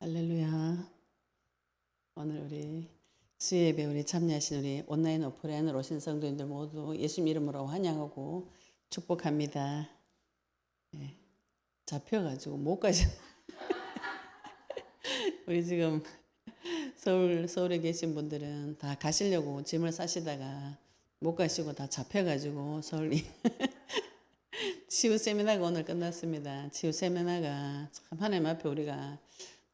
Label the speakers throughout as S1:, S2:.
S1: 할렐루야. 오늘 우리 수요예배 우리 참여하신 우리 온라인 오프라인으로 오신 성도님들 모두 예수님 이름으로 환영하고 축복합니다. 네, 잡혀가지고 못 가죠. 우리 지금 서울에 계신 분들은 다 가시려고 짐을 싸시다가 못 가시고 다 잡혀가지고 서울 치유 세미나가 오늘 끝났습니다. 치유 세미나가 참 하나님 앞에 우리가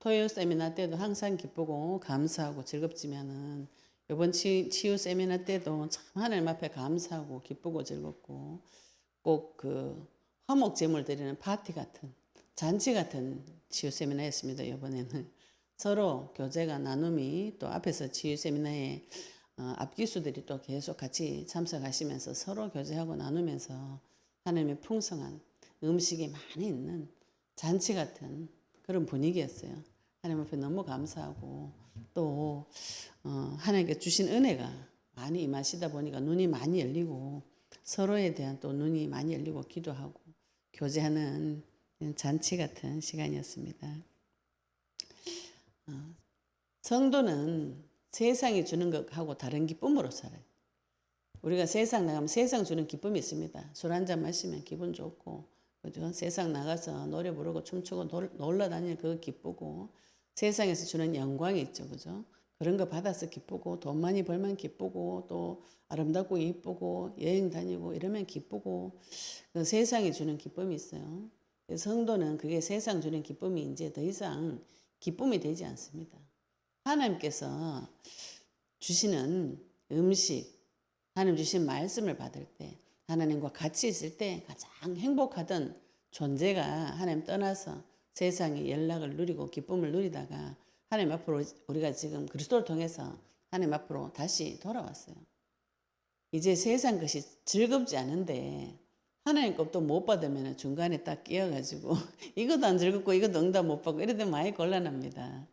S1: 토요 세미나 때도 항상 기쁘고 감사하고 즐겁지만은 이번 치유 세미나 때도 참 하나님 앞에 감사하고 기쁘고 즐겁고 꼭 그 화목 제물 드리는 파티 같은 잔치 같은 치유 세미나였습니다. 이번에는 서로 교제가 나눔이 또 앞에서 치유 세미나에 앞기수들이 또 계속 같이 참석하시면서 서로 교제하고 나누면서 하나님의 풍성한 음식이 많이 있는 잔치 같은 그런 분위기였어요. 하나님 앞에 너무 감사하고 또 하나님께 주신 은혜가 많이 임하시다 보니까 눈이 많이 열리고 서로에 대한 또 눈이 많이 열리고 기도하고 교제하는 잔치 같은 시간이었습니다. 성도는 세상이 주는 것하고 다른 기쁨으로 살아요. 우리가 세상 나가면 세상 주는 기쁨이 있습니다. 술 한잔 마시면 기분 좋고, 그죠? 세상 나가서 노래 부르고 춤추고 놀러 다니는 그거 기쁘고, 세상에서 주는 영광이 있죠, 그죠? 그런 거 받아서 기쁘고, 돈 많이 벌면 기쁘고, 또 아름답고 이쁘고, 여행 다니고 이러면 기쁘고, 그 세상이 주는 기쁨이 있어요. 성도는 그게 세상 주는 기쁨이 이제 더 이상 기쁨이 되지 않습니다. 하나님께서 주시는 음식, 하나님 주신 말씀을 받을 때, 하나님과 같이 있을 때 가장 행복하던 존재가 하나님 떠나서 세상에 연락을 누리고 기쁨을 누리다가 하나님 앞으로 우리가 지금 그리스도를 통해서 하나님 앞으로 다시 돌아왔어요. 이제 세상 것이 즐겁지 않은데 하나님 것도 못 받으면 중간에 딱 끼어가지고 이것도 안 즐겁고 이것도 응답 못 받고 이러면 많이 곤란합니다.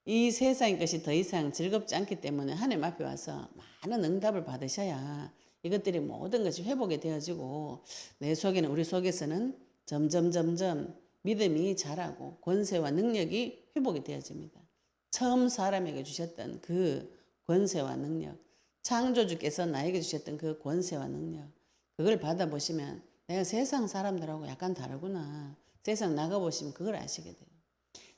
S1: 이 세상의 것이 더 이상 즐겁지 않기 때문에 하나님 앞에 와서 많은 응답을 받으셔야 이것들이 모든 것이 회복이 되어지고 내 속에는 우리 속에서는 점점 믿음이 자라고 권세와 능력이 회복이 되어집니다. 처음 사람에게 주셨던 그 권세와 능력, 창조주께서 나에게 주셨던 그 권세와 능력, 그걸 받아보시면 내가 세상 사람들하고 약간 다르구나. 세상 나가보시면 그걸 아시게 돼요.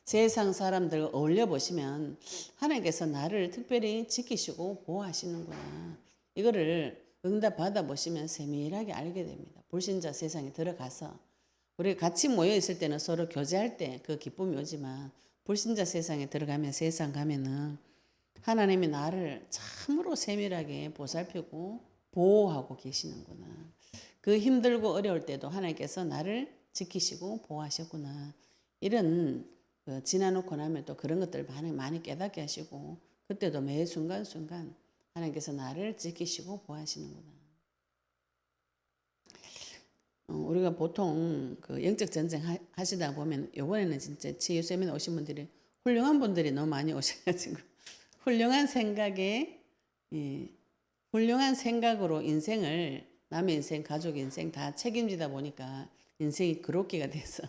S1: 세상 사람들과 어울려 보시면 하나님께서 나를 특별히 지키시고 보호하시는구나. 이거를 응답 받아 보시면 세밀하게 알게 됩니다. 불신자 세상에 들어가서 우리 같이 모여 있을 때는 서로 교제할 때 그 기쁨이 오지만 불신자 세상에 들어가면 세상 가면은 하나님이 나를 참으로 세밀하게 보살피고 보호하고 계시는구나. 그 힘들고 어려울 때도 하나님께서 나를 지키시고 보호하셨구나. 이런 지나놓고 나면 또 그런 것들을 많이 깨닫게 하시고 그때도 매 순간순간 하나님께서 나를 지키시고 보호하시는구나. 우리가 보통 그 영적 전쟁 하시다 보면 이번에는 진짜 치유 세미나 오신 분들이 훌륭한 분들이 너무 많이 오셔가지고 훌륭한 생각에 훌륭한 생각으로 인생을 남의 인생, 가족 인생 다 책임지다 보니까 인생이 그렇게가 돼서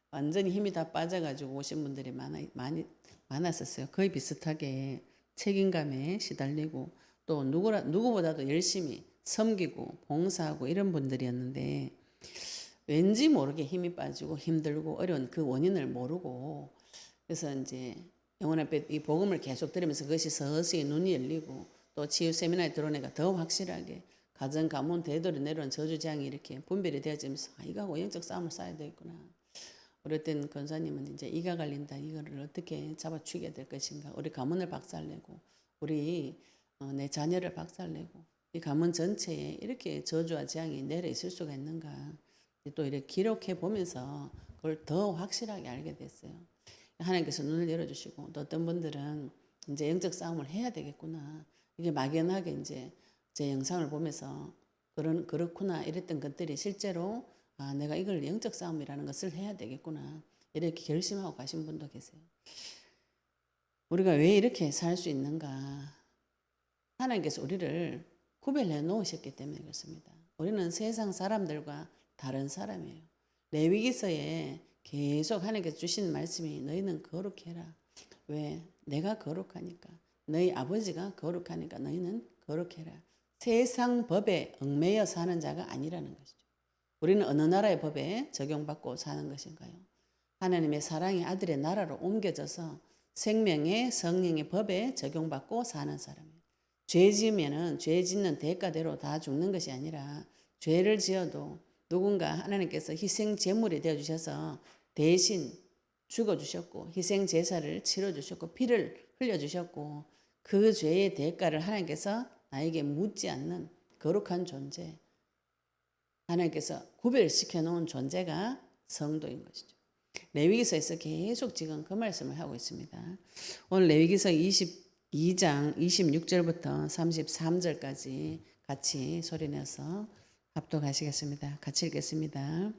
S1: 완전히 힘이 다 빠져가지고 오신 분들이 많았었어요. 거의 비슷하게 책임감에 시달리고 또 누구보다도 열심히 섬기고 봉사하고 이런 분들이었는데 왠지 모르게 힘이 빠지고 힘들고 어려운 그 원인을 모르고 그래서 이제 영혼 앞에 이 복음을 계속 들으면서 그것이 서서히 눈이 열리고 또 치유 세미나에 들어오니까 더 확실하게 가정, 가문, 대대로 내려온 저주장이 이렇게 분별이 되어지면서 이거하고 영적 싸움을 싸야 되겠구나. 우리 어떤 권사님은 이제 이가 갈린다. 이거를 어떻게 잡아 죽여야 될 것인가. 우리 가문을 박살내고 우리 내 자녀를 박살내고 이 가문 전체에 이렇게 저주와 재앙이 내려 있을 수가 있는가. 또 이렇게 기록해 보면서 그걸 더 확실하게 알게 됐어요. 하나님께서 눈을 열어주시고 또 어떤 분들은 이제 영적 싸움을 해야 되겠구나. 이게 막연하게 이제 제 영상을 보면서 그렇구나 이랬던 것들이 실제로 내가 이걸 영적 싸움이라는 것을 해야 되겠구나. 이렇게 결심하고 가신 분도 계세요. 우리가 왜 이렇게 살 수 있는가? 하나님께서 우리를 구별해 놓으셨기 때문에 그렇습니다. 우리는 세상 사람들과 다른 사람이에요. 레위기서에 계속 하나님께서 주시는 말씀이 너희는 거룩히 해라. 왜? 내가 거룩하니까. 너희 아버지가 거룩하니까 너희는 거룩히 해라. 세상 법에 얽매여 사는 자가 아니라는 것이죠. 우리는 어느 나라의 법에 적용받고 사는 것인가요? 하나님의 사랑의 아들의 나라로 옮겨져서 생명의 성령의 법에 적용받고 사는 사람이에요. 죄 지으면은 죄 짓는 대가대로 다 죽는 것이 아니라 죄를 지어도 누군가 하나님께서 희생 제물이 되어 주셔서 대신 죽어 주셨고 희생 제사를 치러 주셨고 피를 흘려 주셨고 그 죄의 대가를 하나님께서 나에게 묻지 않는 거룩한 존재, 하나님께서 구별시켜 놓은 존재가 성도인 것이죠. 레위기서에서 계속 지금 그 말씀을 하고 있습니다. 오늘 레위기서 22장 26절부터 33절까지 같이 소리내서 합독하시겠습니다. 같이 읽겠습니다.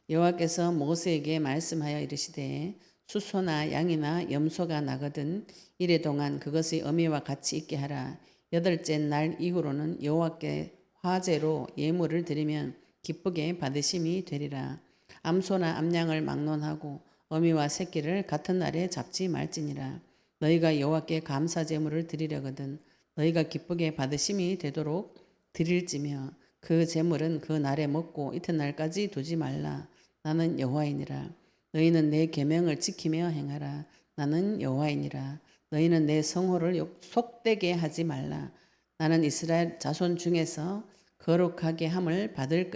S1: 여호와께서 모세에게 말씀하여 이르시되 수소나 양이나 염소가 나거든 이래 동안 그것의 어미와 같이 있게 하라. 여덟째 날 이후로는 여호와께 화제로 예물을 드리면 기쁘게 받으심이 되리라. 암소나 암양을 막론하고 어미와 새끼를 같은 날에 잡지 말지니라. 너희가 여호와께 감사 제물을 드리려거든 너희가 기쁘게 받으심이 되도록 드릴지며 그 제물은 그 날에 먹고 이튿날까지 두지 말라. 나는 여호와이니라. 너희는 내 계명을 지키며 행하라. 나는 여호와이니라. 너희는 내 성호를 속되게 하지 말라. 나는 이스라엘 자손 중에서 거룩하게 함을 받을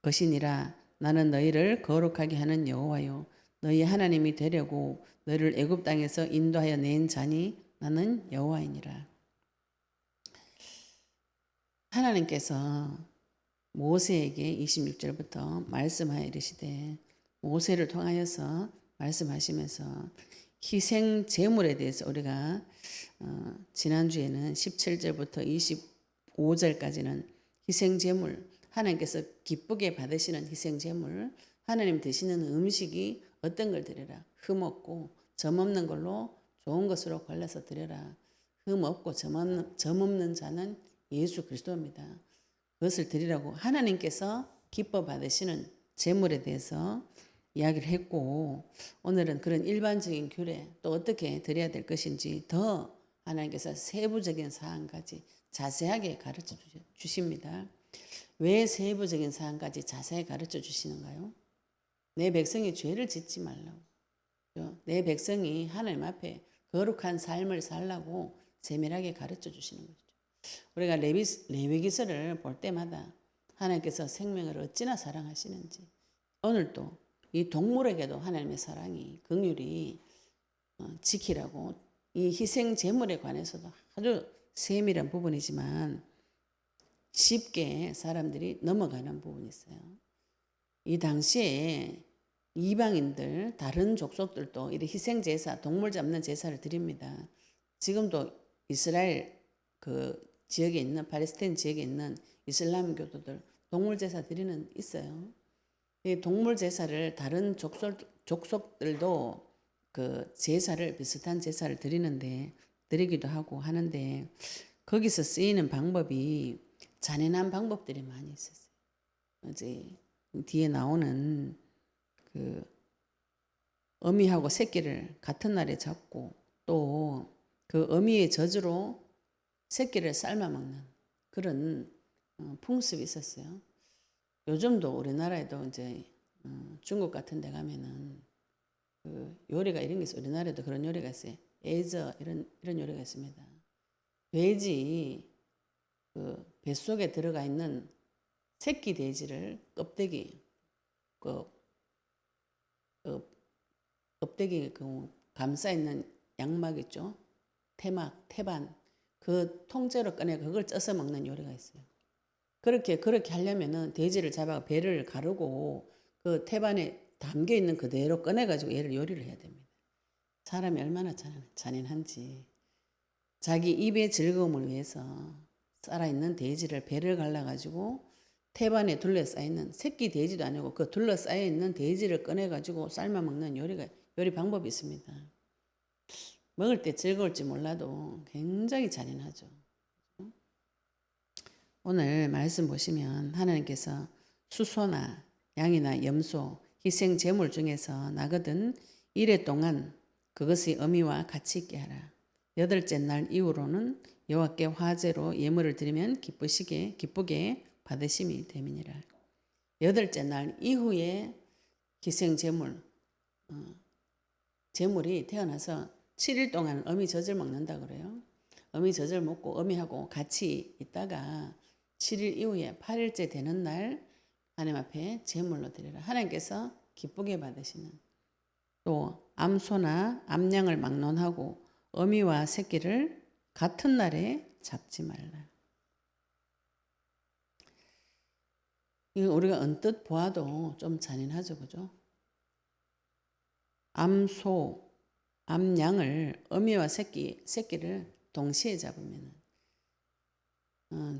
S1: 것이니라. 나는 너희를 거룩하게 하는 여호와요 너희 하나님이 되려고 너희를 애굽 땅에서 인도하여 낸 자니 나는 여호와이니라. 하나님께서 모세에게 26절부터 말씀하여 이르시되 모세를 통하여서 말씀하시면서 희생 제물에 대해서 우리가 지난주에는 17절부터 25절까지는 희생 제물, 하나님께서 기쁘게 받으시는 희생 제물, 하나님 드시는 음식이 어떤 걸 드려라. 흠 없고 점 없는 걸로 좋은 것으로 골라서 드려라. 흠 없고 점 없는 자는 예수 그리스도입니다. 그것을 드리라고 하나님께서 기뻐 받으시는 제물에 대해서 이야기를 했고 오늘은 그런 일반적인 규례 또 어떻게 드려야 될 것인지 더 하나님께서 세부적인 사항까지 자세하게 가르쳐 주십니다. 왜 세부적인 사항까지 자세히 가르쳐 주시는가요? 내 백성이 죄를 짓지 말라고. 내 백성이 하나님 앞에 거룩한 삶을 살라고 세밀하게 가르쳐 주시는 거죠. 우리가 레위기서를 볼 때마다 하나님께서 생명을 어찌나 사랑하시는지 오늘도 이 동물에게도 하나님의 사랑이 긍휼이 지키라고 이 희생 제물에 관해서도 아주 세밀한 부분이지만 쉽게 사람들이 넘어가는 부분이 있어요. 이 당시에 이방인들 다른 족속들도 이 희생 제사 동물 잡는 제사를 드립니다. 지금도 이스라엘 그 지역에 있는 팔레스타인 지역에 있는 이슬람 교도들 동물 제사 드리는 있어요. 이 동물 제사를 다른 족속들도 그 제사를 비슷한 제사를 드리기도 하고 하는데 거기서 쓰이는 방법이 잔인한 방법들이 많이 있었어요. 이제 뒤에 나오는 그 어미하고 새끼를 같은 날에 잡고 또 그 어미의 저주로 새끼를 삶아 먹는 그런 풍습이 있었어요. 요즘도 우리나라에도 이제 중국 같은 데 가면은 그 요리가 이런 게 있어요. 우리나라에도 그런 요리가 있어요. 에저 이런 요리가 있습니다. 돼지 그 뱃속에 들어가 있는 새끼 돼지를 껍데기 감싸 있는 양막 있죠. 태반 그 통째로 꺼내 그걸 쪄서 먹는 요리가 있어요. 그렇게 하려면은 돼지를 잡아 배를 가르고 그 태반에 담겨 있는 그대로 꺼내 가지고 얘를 요리를 해야 됩니다. 사람이 얼마나 잔인한지 자기 입의 즐거움을 위해서 살아있는 돼지를 배를 갈라 가지고 태반에 둘러싸여 있는 새끼 돼지도 아니고 그 둘러싸여 있는 돼지를 꺼내 가지고 삶아 먹는 요리 방법이 있습니다. 먹을 때 즐거울지 몰라도 굉장히 잔인하죠. 오늘 말씀 보시면 하나님께서 수소나 양이나 염소, 희생 제물 중에서 나거든 이래 동안 그것의 의미와 가치 있게 하라. 여덟째 날 이후로는 여호와께 화제로 예물을 드리면 기쁘게 받으심이 됨이니라. 여덟째 날 이후에 희생 제물, 제물이 태어나서 7일 동안 어미 젖을 먹는다 그래요. 어미 젖을 먹고 어미하고 같이 있다가 7일 이후에 8일째 되는 날 하나님 앞에 제물로 드리라. 하나님께서 기쁘게 받으시는, 또 암소나 암양을 막론하고 어미와 새끼를 같은 날에 잡지 말라. 이거 우리가 언뜻 보아도 좀 잔인하죠, 그죠? 암소, 암양을 어미와 새끼를 동시에 잡으면,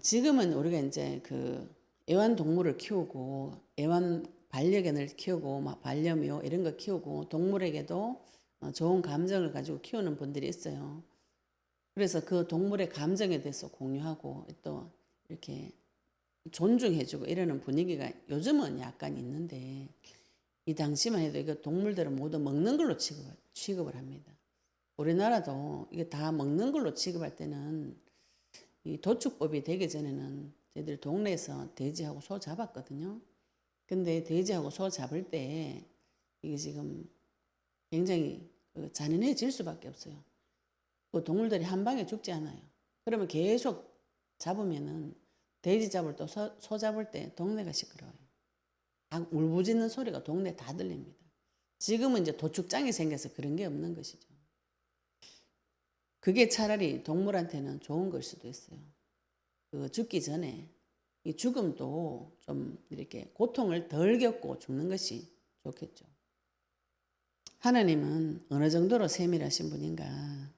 S1: 지금은 우리가 이제 그 애완동물을 키우고 반려견을 키우고 막 반려묘 이런 거 키우고 동물에게도 좋은 감정을 가지고 키우는 분들이 있어요. 그래서 그 동물의 감정에 대해서 공유하고 또 이렇게 존중해주고 이러는 분위기가 요즘은 약간 있는데, 이 당시만 해도 이거 동물들은 모두 먹는 걸로 취급을 합니다. 우리나라도 이게 다 먹는 걸로 취급할 때는 이 도축법이 되기 전에는 저희들 동네에서 돼지하고 소 잡았거든요. 근데 돼지하고 소 잡을 때 이게 지금 굉장히 잔인해질 수밖에 없어요. 그 동물들이 한 방에 죽지 않아요. 그러면 계속 잡으면은 돼지 잡을 때, 소 잡을 때 동네가 시끄러워요. 울부짖는 소리가 동네 다 들립니다. 지금은 이제 도축장이 생겨서 그런 게 없는 것이죠. 그게 차라리 동물한테는 좋은 걸 수도 있어요. 그 죽기 전에 이 죽음도 좀 이렇게 고통을 덜 겪고 죽는 것이 좋겠죠. 하나님은 어느 정도로 세밀하신 분인가?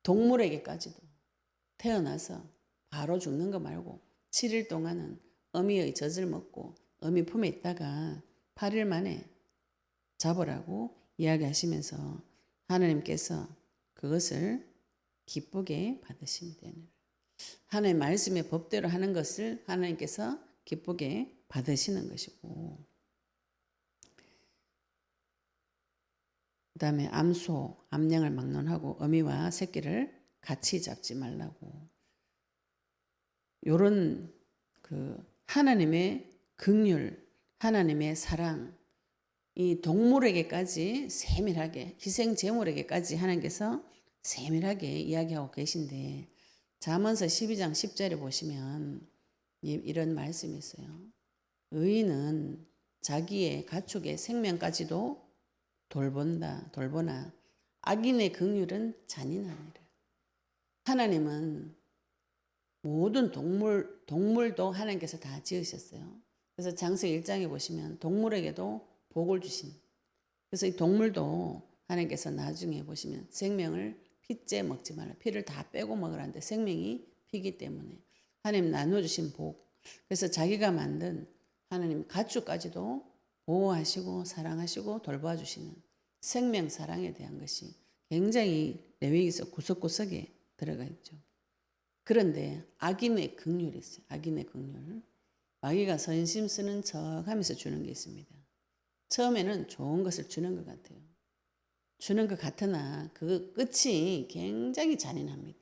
S1: 동물에게까지도 태어나서 바로 죽는 거 말고 7일 동안은 어미의 젖을 먹고 어미 품에 있다가 8일 만에 잡으라고 이야기하시면서 하나님께서 그것을 기쁘게 받으시면 되는, 하나님의 말씀의 법대로 하는 것을 하나님께서 기쁘게 받으시는 것이고, 그 다음에 암소, 암양을 막론하고 어미와 새끼를 같이 잡지 말라고, 요런 그 하나님의 긍휼, 하나님의 사랑, 이 동물에게까지 세밀하게, 희생 제물에게까지 하나님께서 세밀하게 이야기하고 계신데, 잠언서 12장 10절에 보시면 이런 말씀이 있어요. 의인은 자기의 가축의 생명까지도 돌보나 악인의 긍휼은 잔인하니라. 하나님은 모든 동물도 하나님께서 다 지으셨어요. 그래서 창세기 1장에 보시면 동물에게도 복을 주신, 그래서 이 동물도 하나님께서 나중에 보시면 생명을 피째 먹지 말라, 피를 다 빼고 먹으라는데 생명이 피기 때문에 하나님 나눠주신 복, 그래서 자기가 만든 하나님 가축까지도 보호하시고 사랑하시고 돌봐주시는 생명 사랑에 대한 것이 굉장히 레위기서 구석구석에 들어가 있죠. 그런데 악인의 긍휼이 있어요. 악인의 긍휼. 마귀가 선심 쓰는 척 하면서 주는 게 있습니다. 처음에는 좋은 것을 주는 것 같아요. 주는 것 같으나 그 끝이 굉장히 잔인합니다.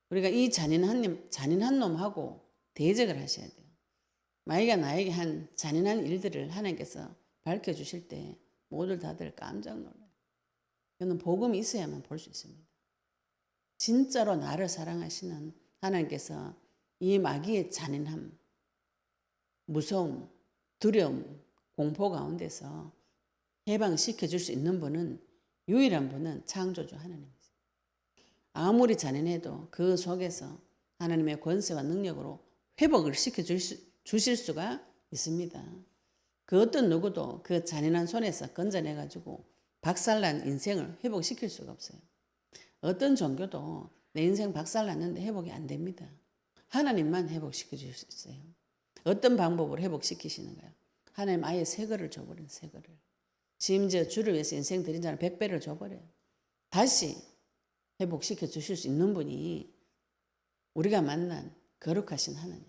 S1: 우리가 이 잔인한 놈하고 대적을 하셔야 돼요. 마귀가 나에게 한 잔인한 일들을 하나님께서 밝혀주실 때 모두 다들 깜짝 놀라요. 이거는 복음이 있어야만 볼 수 있습니다. 진짜로 나를 사랑하시는 하나님께서 이 마귀의 잔인함, 무서움, 두려움, 공포 가운데서 해방시켜 줄 수 있는 분은, 유일한 분은 창조주 하나님이세요. 아무리 잔인해도 그 속에서 하나님의 권세와 능력으로 회복을 시켜 주실 수가 있습니다. 그 어떤 누구도 그 잔인한 손에서 건져내가지고 박살난 인생을 회복시킬 수가 없어요. 어떤 종교도 내 인생 박살났는데 회복이 안 됩니다. 하나님만 회복시켜 줄 수 있어요. 어떤 방법으로 회복시키시는가요? 하나님 아예 새 거를 줘버린 새 거를. 심지어 주를 위해서 인생 드린 자는 100배를 줘버려요. 다시 회복시켜 주실 수 있는 분이 우리가 만난 거룩하신 하나님.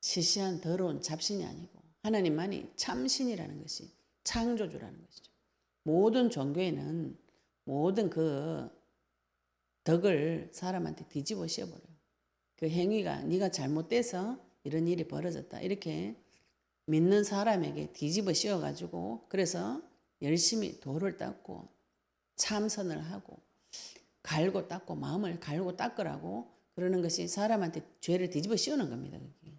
S1: 시시한 더러운 잡신이 아니고 하나님만이 참신이라는 것이 창조주라는 것이죠. 모든 종교에는 모든 그 덕을 사람한테 뒤집어 씌워버려요. 그 행위가 네가 잘못돼서 이런 일이 벌어졌다. 이렇게 믿는 사람에게 뒤집어 씌워가지고 그래서 열심히 돌을 닦고 참선을 하고 갈고 닦고 마음을 갈고 닦으라고 그러는 것이 사람한테 죄를 뒤집어 씌우는 겁니다. 그게.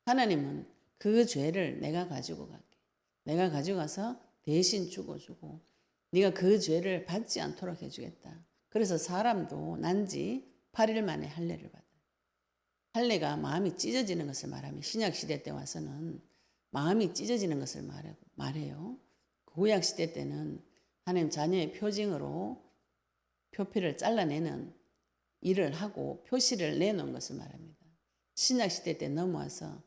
S1: 하나님은 그 죄를 내가 가지고 갈게. 내가 가지고 가서 대신 죽어주고 네가 그 죄를 받지 않도록 해주겠다. 그래서 사람도 난지 8일 만에 할례를 받아요. 할례가 마음이 찢어지는 것을 말하면 신약시대 때 와서는 마음이 찢어지는 것을 말해요. 구약시대 때는 하나님 자녀의 표징으로 표피를 잘라내는 일을 하고 표시를 내놓은 것을 말합니다. 신약시대 때 넘어와서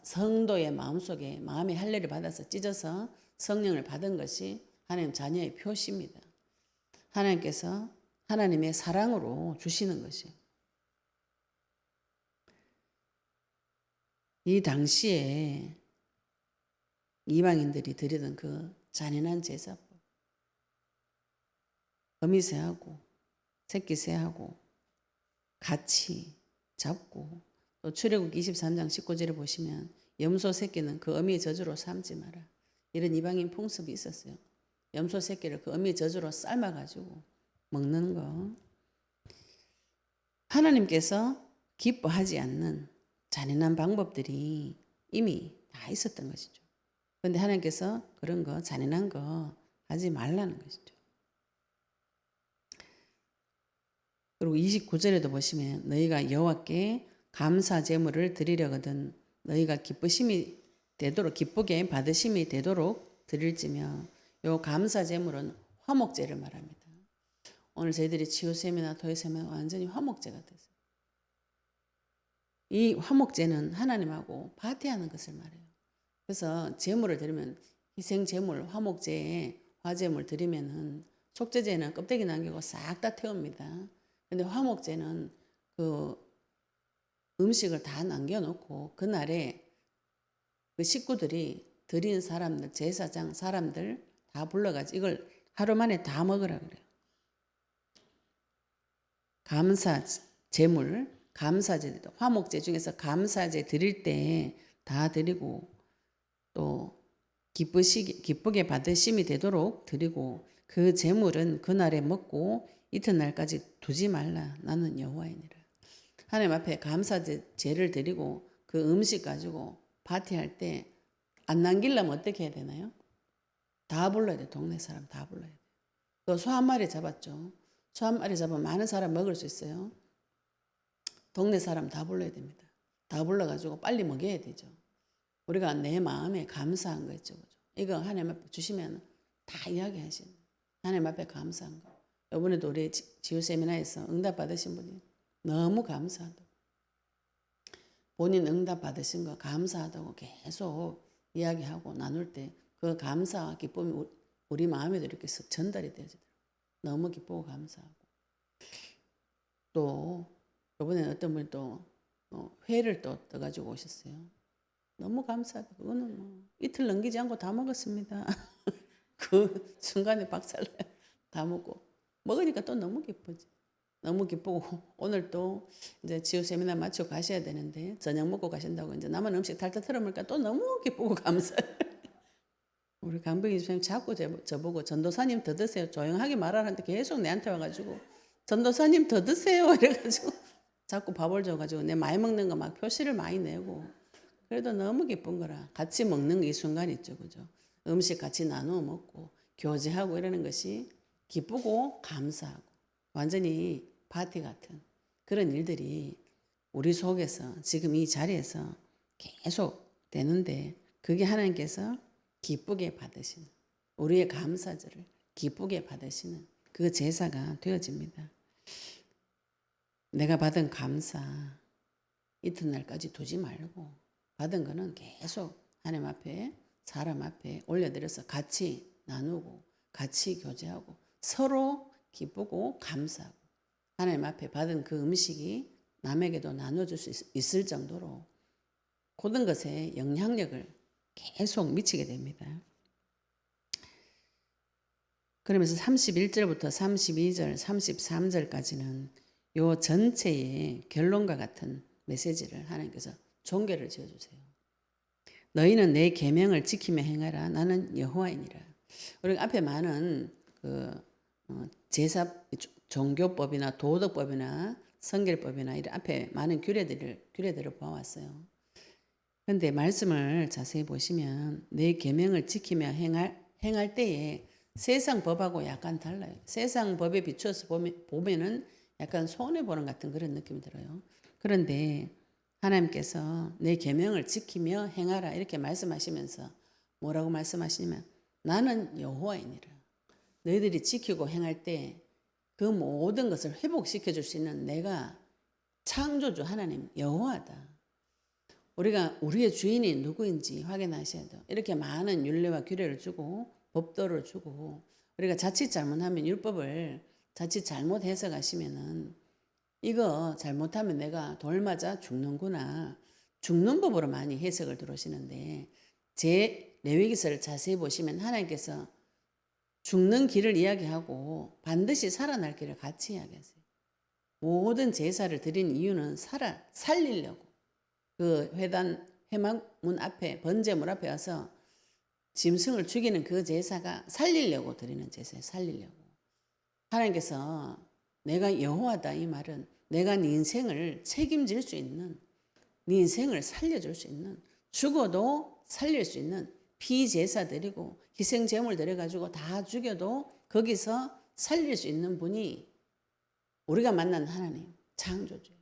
S1: 성도의 마음속에 마음의 할례를 받아서 찢어서 성령을 받은 것이 하나님 자녀의 표시입니다. 하나님께서 하나님의 사랑으로 주시는 것이에요. 이 당시에 이방인들이 드리던 그 잔인한 제사법, 어미새하고 새끼새하고 같이 잡고 또 출애굽 23장 19절에 보시면 염소 새끼는 그 어미의 저주로 삼지 마라. 이런 이방인 풍습이 있었어요. 염소 새끼를 그 어미의 저주로 삶아가지고 먹는 거. 하나님께서 기뻐하지 않는 잔인한 방법들이 이미 다 있었던 것이죠. 그런데 하나님께서 그런 거 잔인한 거 하지 말라는 것이죠. 그리고 29절에도 보시면 너희가 여호와께 감사 제물을 드리려거든 너희가 기쁘심이 되도록 기쁘게 받으심이 되도록 드릴지며 요 감사 제물은 화목제를 말합니다. 오늘 저희들이 치유세미나 토요세미나 완전히 화목제가 됐어요. 이 화목제는 하나님하고 파티하는 것을 말해요. 그래서 제물을 드리면 희생 제물, 화목제에 화제물 드리면은 속죄제는 껍데기 남기고 싹 다 태웁니다. 근데 화목제는 그 음식을 다 남겨놓고 그날에 그 식구들이 드린 사람들, 제사장 사람들 다 불러가지고 이걸 하루 만에 다 먹으라 그래요. 감사 제물, 감사제, 화목제 중에서 감사제 드릴 때 다 드리고 또 기쁘게 받으심이 되도록 드리고 그 제물은 그날에 먹고 이튿날까지 두지 말라. 나는 여호와이니라. 하나님 앞에 감사제를 드리고 그 음식 가지고 파티할 때 안 남기려면 어떻게 해야 되나요? 다 불러야 돼. 동네 사람 다 불러야 돼. 그 소 한 마리 잡았죠. 소 한 마리 잡으면 많은 사람 먹을 수 있어요. 동네 사람 다 불러야 됩니다. 다 불러가지고 빨리 먹여야 되죠. 우리가 내 마음에 감사한 거 있죠. 그죠? 이거 하나님 앞에 주시면 다 이야기하시는 하나님 앞에 감사한 거. 이번에도 우리 지우 세미나에서 응답 받으신 분이 너무 감사하다고. 본인 응답 받으신 거 감사하다고 계속 이야기하고 나눌 때 그 감사와 기쁨이 우리 마음에도 이렇게 전달이 되어지더라고요. 너무 기쁘고 감사하고. 또 이번에 어떤 분이 또 회를 또 떠가지고 오셨어요. 너무 감사하다. 그거는 뭐 이틀 넘기지 않고 다 먹었습니다. 그 순간에 박살나요. 다 먹고. 먹으니까 또 너무 기쁘지. 너무 기쁘고 오늘 또 이제 지우 세미나 마치고 가셔야 되는데 저녁 먹고 가신다고 이제 남은 음식 탈탈 털어먹으니까 또 너무 기쁘고 감사해요. 우리 강병희 선생님 자꾸 저보고 전도사님 더 드세요. 조용하게 말하는데 계속 내한테 와가지고 전도사님 더 드세요. 이래가지고 자꾸 밥을 줘가지고 내 많이 먹는 거 막 표시를 많이 내고 그래도 너무 기쁜 거라. 같이 먹는 이 순간 있죠. 그죠? 음식 같이 나누어 먹고 교제하고 이러는 것이 기쁘고 감사하고 완전히 파티 같은 그런 일들이 우리 속에서 지금 이 자리에서 계속 되는데 그게 하나님께서 기쁘게 받으시는 우리의 감사절을 기쁘게 받으시는 그 제사가 되어집니다. 내가 받은 감사 이튿날까지 두지 말고 받은 거는 계속 하나님 앞에 사람 앞에 올려드려서 같이 나누고 같이 교제하고 서로 기쁘고 감사하고 하나님 앞에 받은 그 음식이 남에게도 나눠줄 수 있을 정도로 모든 것에 영향력을 계속 미치게 됩니다. 그러면서 31절부터 32절, 33절까지는 요 전체의 결론과 같은 메시지를 하나님께서 종결을 지어주세요. 너희는 내 계명을 지키며 행하라. 나는 여호와이니라. 우리가 앞에 많은 제사 종교법이나 도덕법이나 성결법이나 이런 앞에 많은 규례들을 보아왔어요. 그런데 말씀을 자세히 보시면 내 계명을 지키며 행할 때에 세상 법하고 약간 달라요. 세상 법에 비추어서 보면은 약간 손해보는 같은 그런 느낌이 들어요. 그런데 하나님께서 내 계명을 지키며 행하라 이렇게 말씀하시면서 뭐라고 말씀하시냐면 나는 여호와이니라. 너희들이 지키고 행할 때 그 모든 것을 회복시켜 줄 수 있는 내가 창조주 하나님 여호와다. 우리가 우리의 주인이 누구인지 확인하셔야 돼요. 이렇게 많은 율례와 규례를 주고 법도를 주고 우리가 자칫 잘못하면 율법을 자칫 잘못 해석하시면은 이거 잘못하면 내가 돌 맞아 죽는구나. 죽는 법으로 많이 해석을 들어오시는데 제 레위기서를 자세히 보시면 하나님께서 죽는 길을 이야기하고 반드시 살아날 길을 같이 이야기하세요. 모든 제사를 드린 이유는 살리려고 그 회막문 앞에 번제물 앞에 와서 짐승을 죽이는 그 제사가 살리려고 드리는 제사예요. 살리려고. 하나님께서 내가 여호와다 이 말은 내가 네 인생을 책임질 수 있는 네 인생을 살려줄 수 있는 죽어도 살릴 수 있는 피제사 드리고 희생제물 드려가지고 다 죽여도 거기서 살릴 수 있는 분이 우리가 만난 하나님 창조주예요.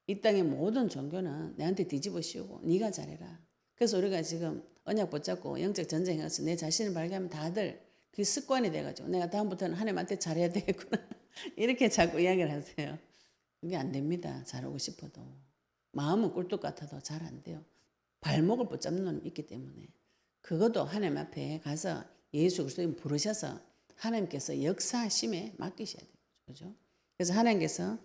S1: 이 땅의 모든 종교는 내한테 뒤집어 씌우고 네가 잘해라. 그래서 우리가 지금 언약 붙잡고 영적 전쟁해서 내 자신을 발견하면 다들 그 습관이 돼가지고 내가 다음부터는 하나님한테 잘해야 되겠구나 이렇게 자꾸 이야기를 하세요. 그게 안 됩니다. 잘하고 싶어도 마음은 꿀뚝 같아도 잘 안 돼요. 발목을 붙잡는 놈이 있기 때문에 그것도 하나님 앞에 가서 예수 그리스도님 부르셔서 하나님께서 역사하심에 맡기셔야 돼요. 그죠? 그래서 하나님께서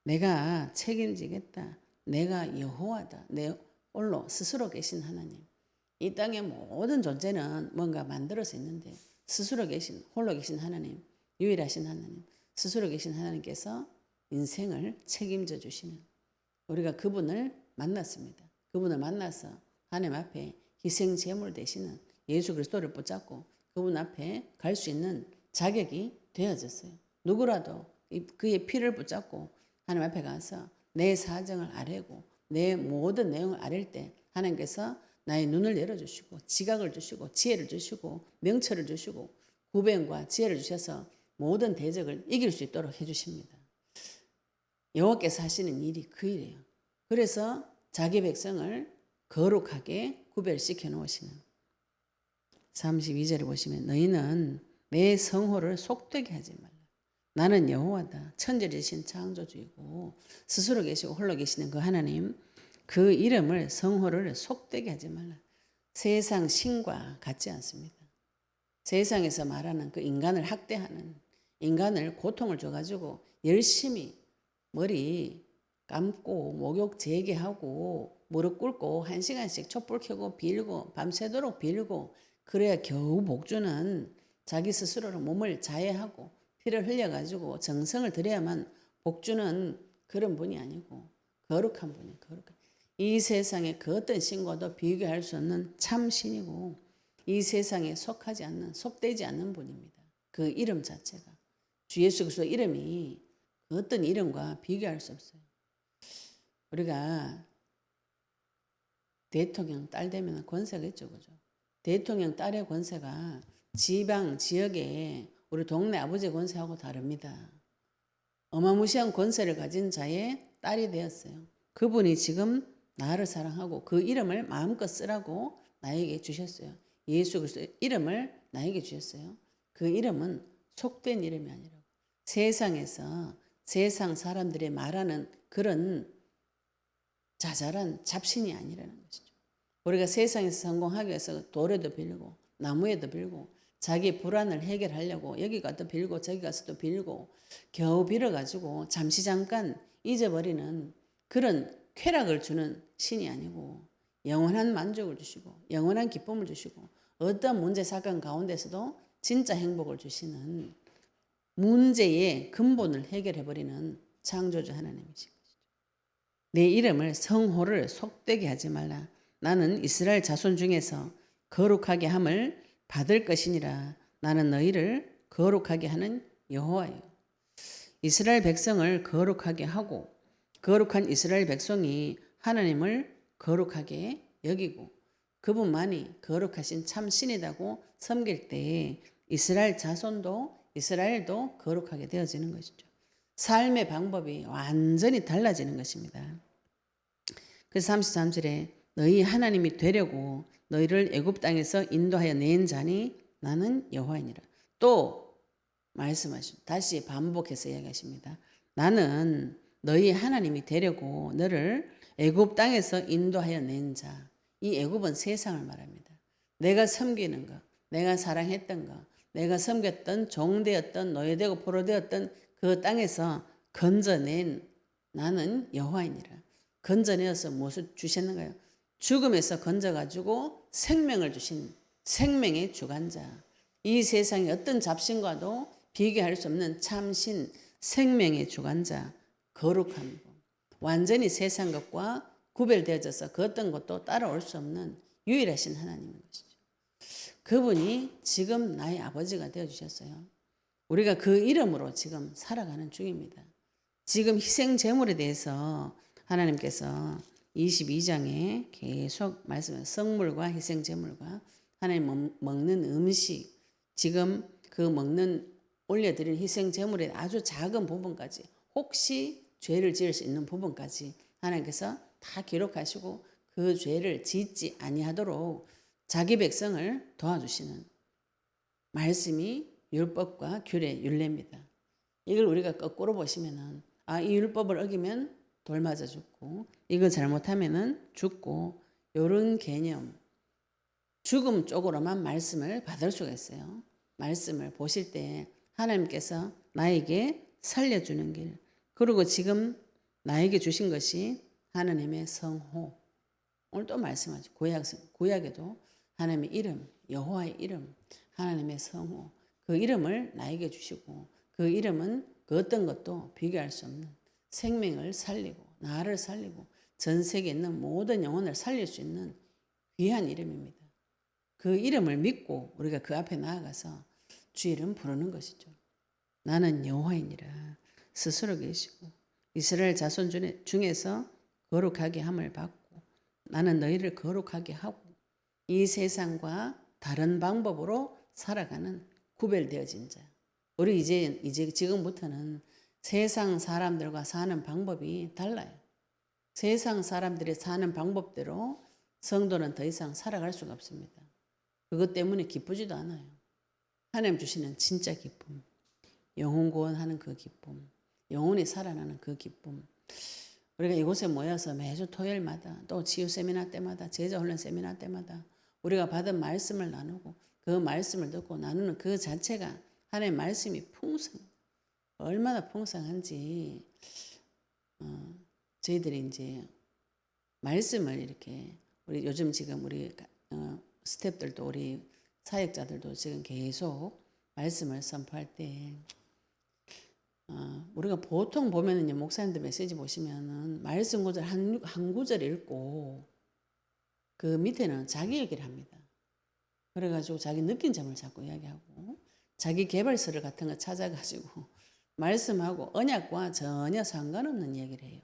S1: 내가 책임지겠다. 내가 여호와다. 내 홀로 스스로 계신 하나님. 이 땅의 모든 존재는 뭔가 만들어서 있는데 스스로 계신 홀로 계신 하나님, 유일하신 하나님, 스스로 계신 하나님께서 인생을 책임져 주시는 우리가 그분을 만났습니다. 그분을 만나서 하나님 앞에 희생 제물 되시는 예수 그리스도를 붙잡고 그분 앞에 갈 수 있는 자격이 되어졌어요. 누구라도 그의 피를 붙잡고 하나님 앞에 가서 내 사정을 아뢰고 내 모든 내용을 아뢰 때 하나님께서 나의 눈을 열어주시고 지각을 주시고 지혜를 주시고 명철을 주시고 구변과 지혜를 주셔서 모든 대적을 이길 수 있도록 해주십니다. 여호와께서 하시는 일이 그 일이에요. 그래서 자기 백성을 거룩하게 구별시켜 놓으시는 32절에 보시면 너희는 내 성호를 속되게 하지 말라. 나는 여호와다. 천지이신 창조주이고 스스로 계시고 홀로 계시는 그 하나님 그 이름을 성호를 속되게 하지 말라. 세상 신과 같지 않습니다. 세상에서 말하는 그 인간을 학대하는 인간을 고통을 줘가지고 열심히 머리 감고 목욕 재개하고 무릎 꿇고 1시간씩 촛불 켜고 빌고 밤새도록 빌고 그래야 겨우 복주는 자기 스스로로 몸을 자해하고 피를 흘려가지고 정성을 들여야만 복주는 그런 분이 아니고 거룩한 분이에요. 거룩한. 이 세상의 그 어떤 신과도 비교할 수 없는 참 신이고 이 세상에 속하지 않는 속되지 않는 분입니다. 그 이름 자체가 주 예수 그리스도 이름이 그 어떤 이름과 비교할 수 없어요. 우리가 대통령 딸 되면 권세가 있죠, 그죠? 대통령 딸의 권세가 지방 지역에 우리 동네 아버지 권세하고 다릅니다. 어마무시한 권세를 가진 자의 딸이 되었어요. 그분이 지금 나를 사랑하고 그 이름을 마음껏 쓰라고 나에게 주셨어요. 예수 그리스도의 이름을 나에게 주셨어요. 그 이름은 속된 이름이 아니라 세상에서 세상 사람들이 말하는 그런 자잘한 잡신이 아니라는 것이죠. 우리가 세상에서 성공하기 위해서 돌에도 빌고 나무에도 빌고 자기 불안을 해결하려고 여기 가서 빌고 저기 가서도 빌고 겨우 빌어가지고 잠시 잠깐 잊어버리는 그런 쾌락을 주는 신이 아니고 영원한 만족을 주시고 영원한 기쁨을 주시고 어떤 문제 사건 가운데서도 진짜 행복을 주시는 문제의 근본을 해결해버리는 창조주 하나님이신 것이죠. 내 이름을 성호를 속되게 하지 말라. 나는 이스라엘 자손 중에서 거룩하게 함을 받을 것이니라. 나는 너희를 거룩하게 하는 여호와예요. 이스라엘 백성을 거룩하게 하고 거룩한 이스라엘 백성이 하나님을 거룩하게 여기고 그분만이 거룩하신 참 신이라고 섬길 때에 이스라엘 자손도 이스라엘도 거룩하게 되어지는 것이죠. 삶의 방법이 완전히 달라지는 것입니다. 그래서 33절에 너희 하나님이 되려고 너희를 애굽 땅에서 인도하여 낸 자니 나는 여호와이니라. 또 말씀하시고 다시 반복해서 이야기하십니다. 나는 너희 하나님이 되려고 너를 애굽 땅에서 인도하여 낸 자. 이 애굽은 세상을 말합니다. 내가 섬기는 것, 내가 사랑했던 것, 내가 섬겼던 종되었던 노예되고 포로되었던 그 땅에서 건져낸 나는 여호와이니라. 건져내어서 무엇을 주셨는가요? 죽음에서 건져가지고 생명을 주신 생명의 주관자. 이 세상의 어떤 잡신과도 비교할 수 없는 참신 생명의 주관자. 거룩함. 완전히 세상 것과 구별되어져서 그 어떤 것도 따라올 수 없는 유일하신 하나님인 것이죠. 그분이 지금 나의 아버지가 되어주셨어요. 우리가 그 이름으로 지금 살아가는 중입니다. 지금 희생 제물에 대해서 하나님께서 22장에 계속 말씀하세요. 성물과 희생 제물과 하나님 먹는 음식, 지금 그 먹는 올려드린 희생 제물의 아주 작은 부분까지 혹시 죄를 지을 수 있는 부분까지 하나님께서 다 기록하시고 그 죄를 짓지 아니하도록 자기 백성을 도와주시는 말씀이 율법과 규례, 율례입니다. 이걸 우리가 거꾸로 보시면은 이 율법을 어기면 돌 맞아 죽고 이걸 잘못하면은 죽고 이런 개념 죽음 쪽으로만 말씀을 받을 수가 있어요. 말씀을 보실 때 하나님께서 나에게 살려주는 길 그리고 지금 나에게 주신 것이 하나님의 성호 오늘 또 말씀하죠. 구약에도 하나님의 이름 여호와의 이름 하나님의 성호 그 이름을 나에게 주시고 그 이름은 그 어떤 것도 비교할 수 없는 생명을 살리고 나를 살리고 전 세계에 있는 모든 영혼을 살릴 수 있는 귀한 이름입니다. 그 이름을 믿고 우리가 그 앞에 나아가서 주 이름 부르는 것이죠. 나는 여호와이니라 스스로 계시고 이스라엘 자손 중에서 거룩하게 함을 받고 나는 너희를 거룩하게 하고 이 세상과 다른 방법으로 살아가는 구별되어진 자. 우리 이제 지금부터는 세상 사람들과 사는 방법이 달라요. 세상 사람들이 사는 방법대로 성도는 더 이상 살아갈 수가 없습니다. 그것 때문에 기쁘지도 않아요. 하나님 주시는 진짜 기쁨, 영혼 구원하는 그 기쁨, 영혼이 살아나는 그 기쁨. 우리가 이곳에 모여서 매주 토요일마다 또 치유 세미나 때마다 제자 훈련 세미나 때마다 우리가 받은 말씀을 나누고 그 말씀을 듣고 나누는 그 자체가 하나님의 말씀이 얼마나 풍성한지 저희들이 이제 말씀을 이렇게 우리 요즘 지금 우리 스태프들도 우리 사역자들도 지금 계속 말씀을 선포할 때 우리가 보통 보면은 목사님들 메시지 보시면은 말씀 구절 한 구절 읽고 그 밑에는 자기 얘기를 합니다. 그래가지고 자기 느낀 점을 자꾸 이야기하고 자기 개발서를 같은 거 찾아가지고 말씀하고 언약과 전혀 상관없는 얘기를 해요.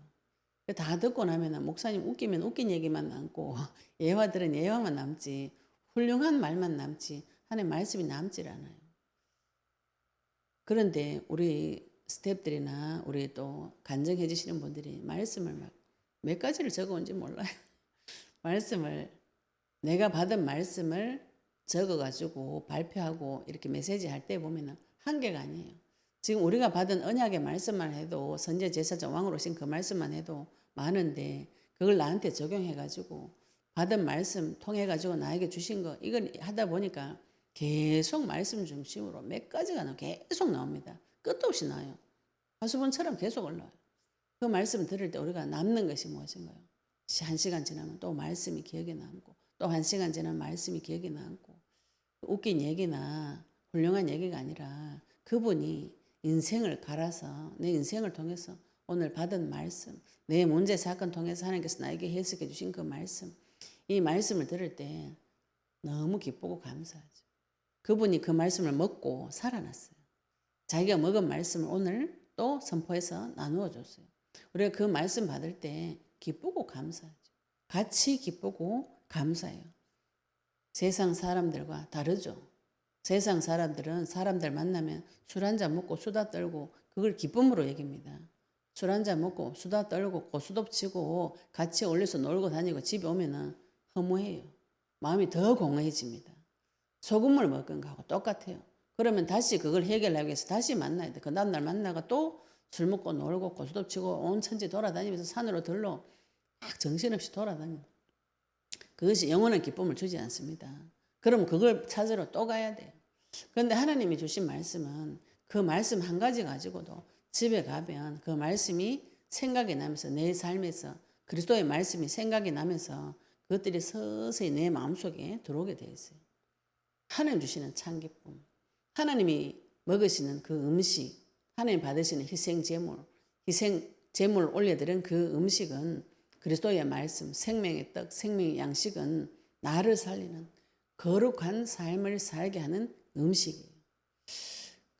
S1: 다 듣고 나면 목사님 웃기면 웃긴 얘기만 남고 예화들은 예화만 남지 훌륭한 말만 남지 하나님 말씀이 남질 않아요. 그런데 우리 스태프들이나 우리 또 간증해 주시는 분들이 말씀을 막 몇 가지를 적어온지 몰라요. 내가 받은 말씀을 적어가지고 발표하고 이렇게 메시지 할 때 보면은 한계가 아니에요. 지금 우리가 받은 언약의 말씀만 해도 선제 제사장 왕으로 오신 그 말씀만 해도 많은데 그걸 나한테 적용해가지고 받은 말씀 통해가지고 나에게 주신 거 이걸 하다 보니까 계속 말씀 중심으로 몇 가지가 계속 나옵니다. 끝도 없이 나와요. 화수분처럼 계속 올라와요. 그 말씀 들을 때 우리가 남는 것이 무엇인가요? 1시간 지나면 또 말씀이 기억에 남고 또 1시간 지나면 말씀이 기억에 남고 웃긴 얘기나 훌륭한 얘기가 아니라 그분이 인생을 갈아서 내 인생을 통해서 오늘 받은 말씀, 내 문제 사건 통해서 하나님께서 나에게 해석해 주신 그 말씀, 이 말씀을 들을 때 너무 기쁘고 감사하죠. 그분이 그 말씀을 먹고 살아났어요. 자기가 먹은 말씀을 오늘 또 선포해서 나누어 줬어요. 우리가 그 말씀 받을 때 기쁘고 감사하죠. 같이 기쁘고 감사해요. 세상 사람들과 다르죠. 세상 사람들은 사람들 만나면 술 한잔 먹고 수다 떨고 그걸 기쁨으로 여깁니다. 술 한잔 먹고 수다 떨고 고수톱 치고 같이 어울려서 놀고 다니고 집에 오면은 허무해요. 마음이 더 공허해집니다. 소금물 먹은 거하고 똑같아요. 그러면 다시 그걸 해결하기 위해서 다시 만나야 돼. 그 다음날 만나가 또 술 먹고 놀고 고수톱 치고 온 천지 돌아다니면서 산으로 들로 막 정신없이 돌아다니는 그것이 영원한 기쁨을 주지 않습니다. 그럼 그걸 찾으러 또 가야 돼요. 그런데 하나님이 주신 말씀은 그 말씀 한 가지 가지고도 집에 가면 그 말씀이 생각이 나면서 내 삶에서 그리스도의 말씀이 생각이 나면서 그것들이 서서히 내 마음속에 들어오게 되어 있어요. 하나님 주시는 참 기쁨, 하나님이 먹으시는 그 음식, 하나님 받으시는 희생 제물 올려드린 그 음식은 그리스도의 말씀, 생명의 떡, 생명의 양식은 나를 살리는 거룩한 삶을 살게 하는 음식이에요.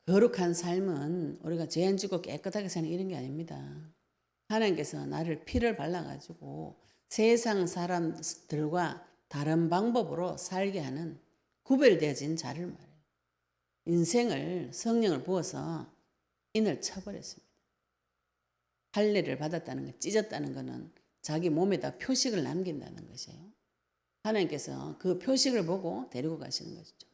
S1: 거룩한 삶은 우리가 죄 안 짓고 깨끗하게 사는 이런 게 아닙니다. 하나님께서 나를 피를 발라가지고 세상 사람들과 다른 방법으로 살게 하는 구별되어진 자를 말해요. 인생을 성령을 부어서 인을 쳐버렸습니다. 할례를 받았다는 것, 찢었다는 것은 자기 몸에다 표식을 남긴다는 것이에요. 하나님께서 그 표식을 보고 데리고 가시는 것이죠.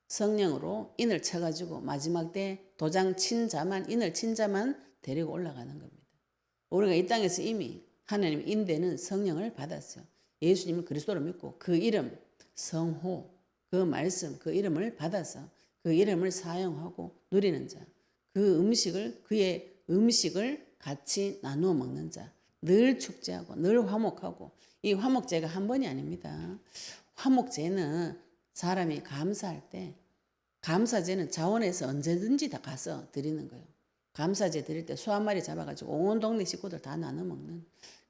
S1: 성령으로 인을 쳐가지고 마지막 때 도장 친 자만, 인을 친 자만 데리고 올라가는 겁니다. 우리가 이 땅에서 이미 하나님 인되는 성령을 받았어요. 예수님을 그리스도로 믿고 그 이름, 성호, 그 말씀, 그 이름을 받아서 그 이름을 사용하고 누리는 자, 그 음식을, 그의 음식을 같이 나누어 먹는 자, 늘 축제하고 늘 화목하고, 이 화목제가 한 번이 아닙니다. 화목제는 사람이 감사할 때, 감사제는 자원에서 언제든지 다 가서 드리는 거예요. 감사제 드릴 때 소 한 마리 잡아가지고 온 동네 식구들 다 나눠 먹는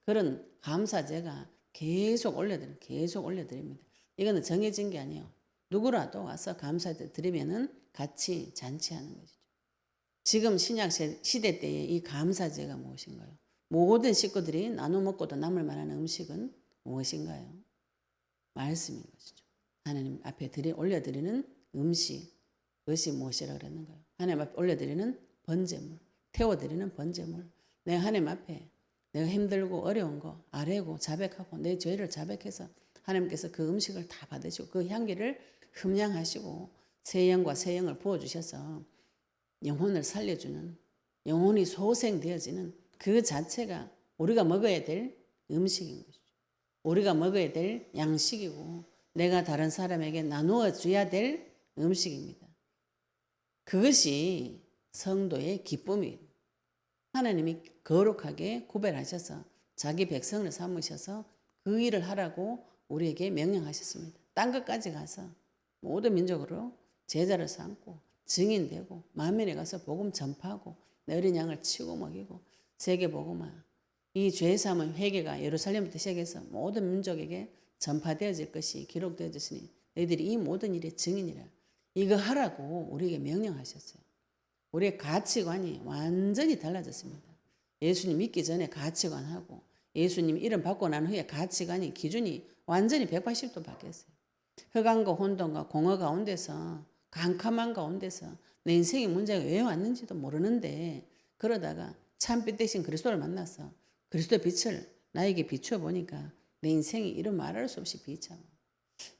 S1: 그런 감사제가 계속 올려드립니다. 이거는 정해진 게 아니에요. 누구라도 와서 감사제 드리면은 같이 잔치하는 것이죠. 지금 신약 시대 때의 이 감사제가 무엇인가요? 모든 식구들이 나눠 먹고도 남을 만한 음식은 무엇인가요? 말씀인 것이죠. 하나님 앞에 올려드리는 음식, 그것이 무엇이라고 그랬는가요? 하나님 앞에 올려드리는 번제물, 태워드리는 번제물. 내가 하나님 앞에 내가 힘들고 어려운 거 아뢰고 자백하고 내 죄를 자백해서 하나님께서 그 음식을 다 받으시고 그 향기를 흠양하시고 새 영과 새 영을 부어주셔서 영혼을 살려주는, 영혼이 소생되어지는 그 자체가 우리가 먹어야 될 음식인 것이죠. 우리가 먹어야 될 양식이고 내가 다른 사람에게 나누어 줘야 될 음식입니다. 그것이 성도의 기쁨이에요. 하나님이 거룩하게 구별하셔서 자기 백성을 삼으셔서 그 일을 하라고 우리에게 명령하셨습니다. 딴 것까지 가서 모든 민족으로 제자를 삼고 증인되고 만민에 가서 복음 전파하고 내 어린 양을 치고 먹이고 세계 복음화, 이 죄 사함의 회개가 예루살렘부터 시작해서 모든 민족에게 전파되어질 것이 기록되어졌으니 너희들이 이 모든 일의 증인이라. 이거 하라고 우리에게 명령하셨어요. 우리의 가치관이 완전히 달라졌습니다. 예수님 믿기 전에 가치관하고 예수님 이름 받고 난 후에 가치관이 기준이 완전히 180도 바뀌었어요. 흑암과 혼돈과 공허 가운데서 캄캄한 가운데서 내 인생의 문제가 왜 왔는지도 모르는데 그러다가 참빛 대신 그리스도를 만나서 그리스도의 빛을 나에게 비추어 보니까 내 인생이 이런 말할 수 없이 비참하고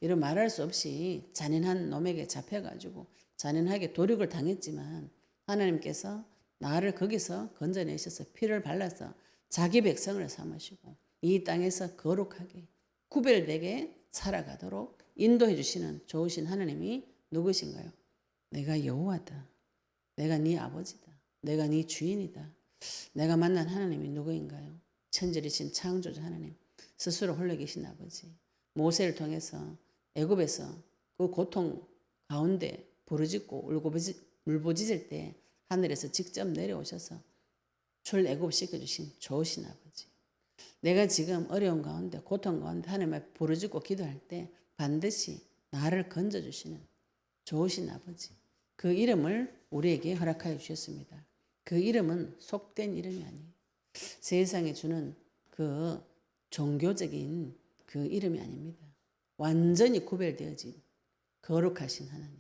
S1: 이런 말할 수 없이 잔인한 놈에게 잡혀가지고 잔인하게 도륙을 당했지만 하나님께서 나를 거기서 건져내셔서 피를 발라서 자기 백성을 삼으시고 이 땅에서 거룩하게 구별되게 살아가도록 인도해 주시는 좋으신 하나님이 누구신가요? 내가 여호와다. 내가 네 아버지다. 내가 네 주인이다. 내가 만난 하나님이 누구인가요? 천지리신 창조주 하나님. 스스로 홀로 계신 아버지, 모세를 통해서 애굽에서 그 고통 가운데 부르짖고 울부짖을 때 하늘에서 직접 내려오셔서 출애굽시켜 주신 좋으신 아버지, 내가 지금 어려운 가운데 고통 가운데 하나님 앞에 부르짖고 기도할 때 반드시 나를 건져주시는 좋으신 아버지, 그 이름을 우리에게 허락하여 주셨습니다. 그 이름은 속된 이름이 아니에요. 세상에 주는 그 종교적인 그 이름이 아닙니다. 완전히 구별되어진 거룩하신 하나님,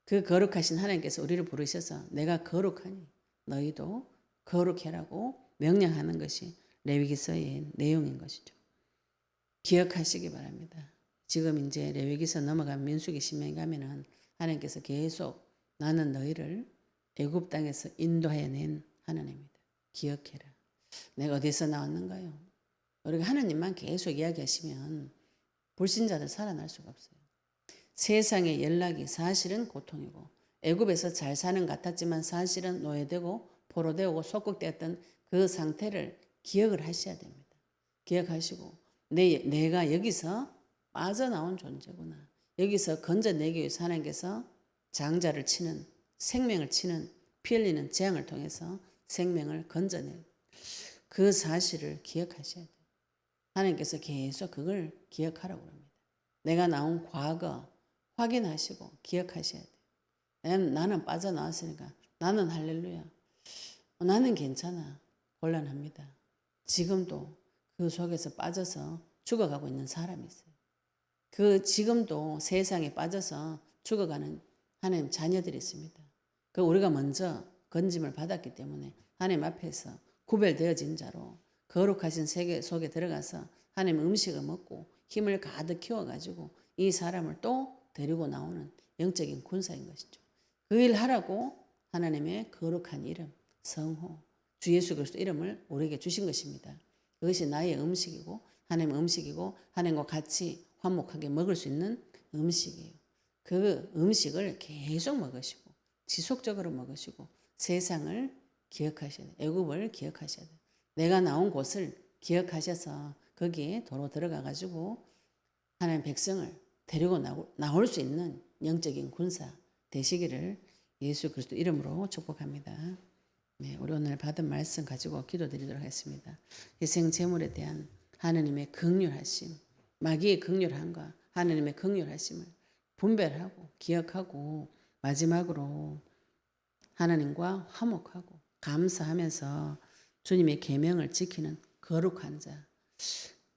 S1: 그 거룩하신 하나님께서 우리를 부르셔서 내가 거룩하니 너희도 거룩해라고 명령하는 것이 레위기서의 내용인 것이죠. 기억하시기 바랍니다. 지금 이제 레위기서 넘어가면 민수기 신명기 가면은 하나님께서 계속 나는 너희를 애굽 땅에서 인도하여 낸 하나님입니다. 기억해라. 내가 어디서 나왔는가요? 우리가 하나님만 계속 이야기하시면 불신자들 살아날 수가 없어요. 세상의 연락이 사실은 고통이고 애굽에서 잘 사는 것 같았지만 사실은 노예되고 포로되고 속국되었던 그 상태를 기억을 하셔야 됩니다. 기억하시고 내가 여기서 빠져나온 존재구나. 여기서 건져내기 위해서 하나님께서 장자를 치는, 생명을 치는, 피 흘리는 재앙을 통해서 생명을 건져내 그 사실을 기억하셔야 돼요. 하나님께서 계속 그걸 기억하라고 합니다. 내가 나온 과거 확인하시고 기억하셔야 돼요. 나는 빠져나왔으니까 나는 할렐루야. 나는 괜찮아. 곤란합니다. 지금도 그 속에서 빠져서 죽어가고 있는 사람이 있어요. 그 지금도 세상에 빠져서 죽어가는 하나님 자녀들이 있습니다. 그 우리가 먼저 건짐을 받았기 때문에 하나님 앞에서 구별되어진 자로 거룩하신 세계 속에 들어가서 하나님 음식을 먹고 힘을 가득 키워가지고 이 사람을 또 데리고 나오는 영적인 군사인 것이죠. 그 일 하라고 하나님의 거룩한 이름, 성호, 주 예수 그리스도 이름을 우리에게 주신 것입니다. 그것이 나의 음식이고 하나님의 음식이고 하나님과 같이 화목하게 먹을 수 있는 음식이에요. 그 음식을 계속 먹으시고 지속적으로 먹으시고 세상을 기억하셔야 돼요. 애굽을 기억하셔야 돼요. 내가 나온 곳을 기억하셔서 거기에 도로 들어가 가지고 하나님 백성을 데리고 나올 수 있는 영적인 군사 되시기를 예수 그리스도 이름으로 축복합니다. 네, 우리 오늘 받은 말씀 가지고 기도드리도록 하겠습니다. 희생 제물에 대한 하나님의 긍휼하심, 마귀의 긍휼함과 하나님의 긍휼하심을 분별하고 기억하고 마지막으로 하나님과 화목하고 감사하면서 주님의 계명을 지키는 거룩한 자,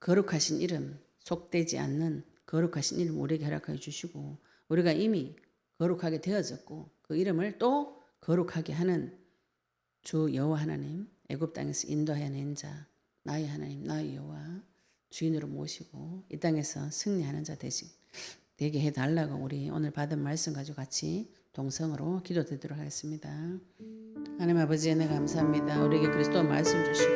S1: 거룩하신 이름, 속되지 않는 거룩하신 이름 우리에게 허락하여 주시고 우리가 이미 거룩하게 되어졌고 그 이름을 또 거룩하게 하는 주 여호와 하나님, 애굽 땅에서 인도하여 낸 자, 나의 하나님, 나의 여호와 주인으로 모시고 이 땅에서 승리하는 자 되게 해달라고 우리 오늘 받은 말씀 가지고 같이 동성으로 기도드리도록 하겠습니다. 하나님 아버지 은혜 감사합니다. 우리에게 그리스도 말씀 주시고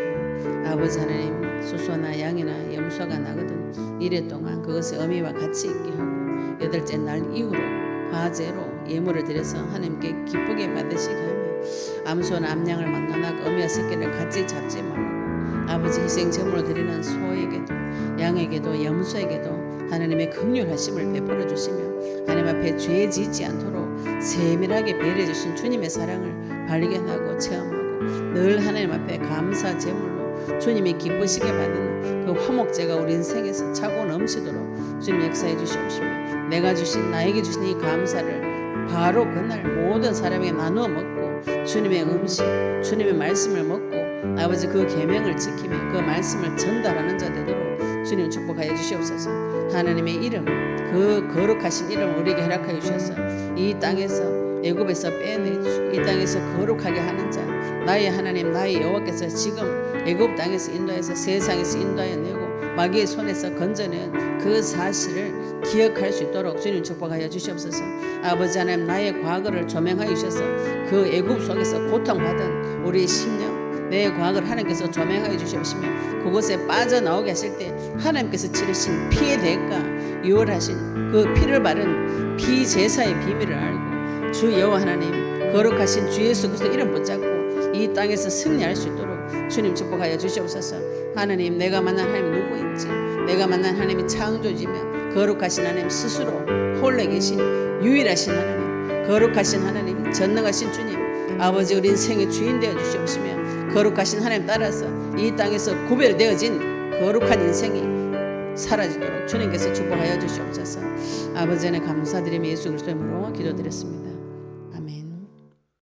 S1: 아버지 하나님 수소나 양이나 염소가 나거든 이래 동안 그것의 의미와 같이 있게 하고 여덟째 날 이후로 화제로 예물을 드려서 하나님께 기쁘게 받으시게 하며 암소나 암양을 만나나 어미와 새끼를 같이 잡지 말고 아버지 희생 제물로 드리는 소에게도 양에게도 염소에게도 하나님의 긍휼하심을 베풀어 주시며 하나님 앞에 죄 짓지 않도록 세밀하게 배려해 주신 주님의 사랑을 발견하고 체험하고 늘 하나님 앞에 감사 제물로 주님이 기쁘시게 받은 그 화목제가 우리 인생에서 차고 넘치도록 주님 역사해 주시옵시며 내가 주신 나에게 주신 이 감사를 바로 그날 모든 사람에게 나누어 먹고 주님의 음식, 주님의 말씀을 먹고 아버지 그 계명을 지키며 그 말씀을 전달하는 자 되도록 주님 축복하여 주시옵소서. 하나님의 이름, 그 거룩하신 이름 우리에게 허락하여 주셔서 이 땅에서 애굽에서 빼내주시고 이 땅에서 거룩하게 하는 자 나의 하나님 나의 여호와께서 지금 애굽 땅에서 인도해서 세상에서 인도하여 내고 마귀의 손에서 건져낸 그 사실을 기억할 수 있도록 주님 축복하여 주시옵소서. 아버지 하나님 나의 과거를 조명하여 주셔서 그 애굽 속에서 고통받은 우리 심령 내 과거를 하나님께서 조명하여 주시옵시며 그곳에 빠져나오게 하실 때 하나님께서 치르신 피의 대가 유월하신 그 피를 바른 피제사의 비밀을 알고 주 여호와 하나님 거룩하신 주 예수 그리스도 이름 붙잡고 이 땅에서 승리할 수 있도록 주님 축복하여 주시옵소서. 하나님, 내가 만난 하나님이 누구인지, 내가 만난 하나님이 창조주이며 거룩하신 하나님, 스스로 홀로 계신 유일하신 하나님, 거룩하신 하나님, 전능하신 주님, 아버지, 우리 인생의 주인 되어 주시옵시며 거룩하신 하나님 따라서 이 땅에서 구별되어진 거룩한 인생이 사라지도록 주님께서 축복하여 주시옵소서. 아버지, 감사드리며 예수 그리스도 이름으로 기도드렸습니다.